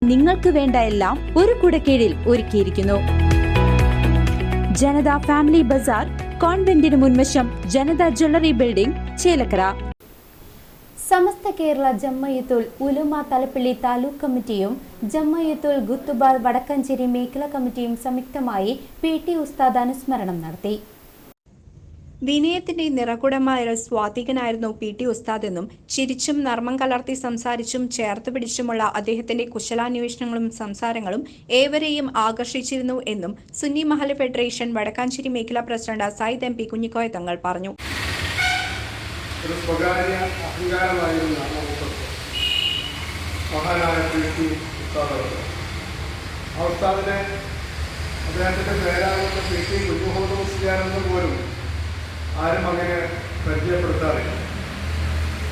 നിങ്ങൾക്ക് വേണ്ട എല്ലാം ഒരു കുടക്കീഴിൽ ഒരുക്കിയിരിക്കുന്നു. ജനത ഫാമിലി ബസാർ, കോൺവെന്റിന് മുൻവശം, ജനത ജ്വല്ലറി ബിൽഡിംഗ്, ചേലക്കര. സമസ്ത കേരള ജംഇയ്യത്തുൽ ഉലമ തലപ്പള്ളി താലൂക്ക് കമ്മിറ്റിയും ജംഇയ്യത്തുൽ ഖുത്തുബ വടക്കഞ്ചേരി മേഖലാ കമ്മിറ്റിയും സംയുക്തമായി PT ഉസ്താദ് അനുസ്മരണം നടത്തി. വിനയത്തിന്റെ നിറകുടമായ സ്വാതികനായിരുന്നു PT ഉസ്താദ് എന്നും ചിരിച്ചും നർമ്മം കലർത്തി സംസാരിച്ചും ചേർത്ത് പിടിച്ചുമുള്ള അദ്ദേഹത്തിന്റെ കുശലാന്വേഷണങ്ങളും സംസാരങ്ങളും ഏവരെയും ആകർഷിച്ചിരുന്നു എന്നും സുന്നി മഹല്ല് ഫെഡറേഷൻ വടക്കാഞ്ചേരി മേഖലാ പ്രസിഡന്റ് സയ്യിദ് MP കുഞ്ഞിക്കോയ തങ്ങൾ പറഞ്ഞു. ഒരു സ്വകാര്യ അഹങ്കാരമായിരുന്ന മഹാനായ PT ഉസ്താദ്. ആ ഉസ്താദിനെ അദ്ദേഹത്തിൻ്റെ പേരാകുന്ന PT കുഞ്ഞുമുഹമ്മദ് മുസ്ലിയാരെന്ന് പോലും ആരും അങ്ങനെ പരിചയപ്പെടുത്താറില്ല.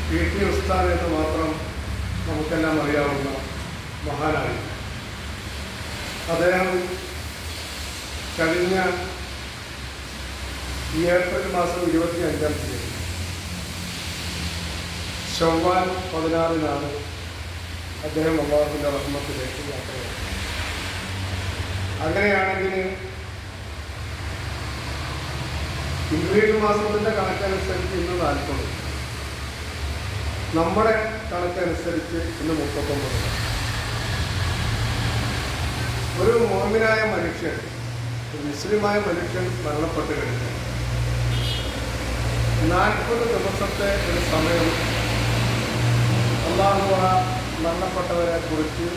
PT ഉസ്താദ് എന്ന് മാത്രം നമുക്കെല്ലാം അറിയാവുന്ന മഹാനായി. അദ്ദേഹം കഴിഞ്ഞ ഏപ്രിൽ മാസം 25-ാം തീയതി ശവ്വാൽ 16-നാണ് അദ്ദേഹം അല്ലാഹുവിൻ്റെ റഹ്മത്തിലേക്ക് യാത്രയായി. അങ്ങനെയാണെങ്കിൽ ഇംഗ്ലീഷ് മാസത്തിൻ്റെ കണക്കനുസരിച്ച് ഇന്ന് 40, നമ്മുടെ കണക്കനുസരിച്ച് ഇന്ന് 39. ഒരു മുഅ്മിനായ മനുഷ്യൻ, ഒരു മുസ്ലിമായ മനുഷ്യൻ മരണപ്പെട്ട് കഴിഞ്ഞാൽ 40 ദിവസത്തെ ഒരു സമയം അള്ളാഹു മരണപ്പെട്ടവരെ കുറിച്ച്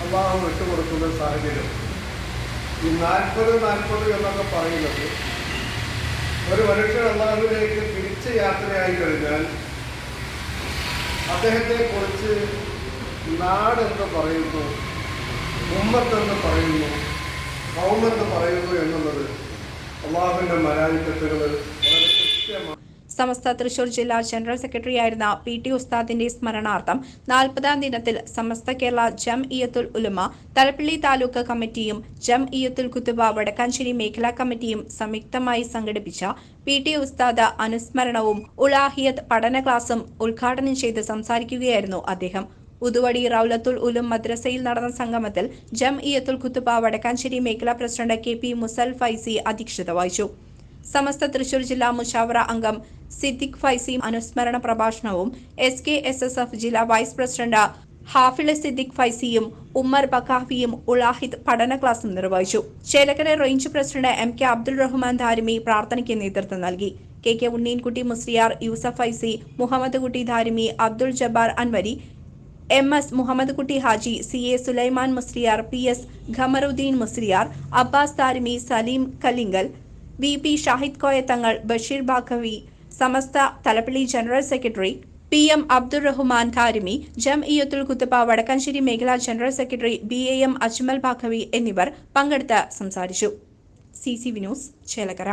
അള്ളാഹു വിട്ടുകൊടുക്കുന്ന സാഹചര്യം. ഈ 40 എന്നൊക്കെ പറയുന്നത് ഒരു മനുഷ്യൻ അള്ളാഹുവിലേക്ക് തിരിച്ച് യാത്രയായി കഴിഞ്ഞാൽ അദ്ദേഹത്തെ കുറിച്ച് നാടെന്ന് പറയുന്നു, ഉമ്മത്തെന്ന് പറയുന്നു, കൗമെന്ന് പറയുന്നു എന്നുള്ളത് അള്ളാഹുവിൻ്റെ മലായിക്കത്തുകൾ വളരെ കൃത്യമാണ്. സമസ്ത തൃശൂർ ജില്ലാ ജനറൽ സെക്രട്ടറിയായിരുന്ന PT ഉസ്താദിന്റെ സ്മരണാർത്ഥം 40-ാം ദിനത്തിൽ സമസ്ത കേരള ജംഇയ്യത്തുൽ ഉലമ തലപ്പള്ളി താലൂക്ക് കമ്മിറ്റിയും ജംഇയ്യത്തുൽ ഖുത്തുബ വടക്കാഞ്ചേരി മേഖലാ കമ്മിറ്റിയും സംയുക്തമായി സംഘടിപ്പിച്ച PT ഉസ്താദ് അനുസ്മരണവും ഉലാഹിയത്ത് പഠന ക്ലാസും ഉദ്ഘാടനം ചെയ്ത് സംസാരിക്കുകയായിരുന്നു അദ്ദേഹം. ഉതുവടി റൗലത്തുൽ ഉലൂം മദ്രസയിൽ നടന്ന സംഗമത്തിൽ ജംഇയ്യത്തുൽ ഖുത്തുബ വടക്കാഞ്ചേരി മേഖലാ പ്രസിഡന്റ് KP മുസൽ ഫൈസി അധ്യക്ഷത വഹിച്ചു. സമസ്ത തൃശൂർ ജില്ലാ മുഷാവറ അംഗം സിദ്ദിഖ് ഫൈസി അനുസ്മരണ പ്രഭാഷണവും SKSSF ജില്ലാ വൈസ് പ്രസിഡന്റ് ഹാഫിള് സിദ്ദിഖ് ഫൈസിയും ഉമ്മർ ബക്കാഫിയും ഉലാഹിദ് പഠന ക്ലാസും നിർവഹിച്ചു. Chelakkara range president MK Abdul Rahman Dharimi പ്രാർത്ഥനയ്ക്ക് നേതൃത്വം നൽകി. KK ഉണ്ണീൻകുട്ടി മുസ്ലിയാർ, യൂസഫ് ഫൈസി, മുഹമ്മദ് കുട്ടി Dharimi, Abdul Jabbar Anwari, MS Muhammad Kutty Haji, CA Sulaiman Musliyar, PS Khamaruddeen Musliyar, Abbas Darimi, Saleem Kallingal, VP Shahid Koya Thangal, Basheer Baqavi, Samastha Thalappilly general secretary PM Abdul Rahman Darimi, Jamiyyathul Khuthuba Vadakkancherry മേഖലാ general secretary BAM Ajmal Baqavi എന്നിവർ പങ്കെടുത്ത് സംസാരിച്ചു. CCV news, Chelakkara.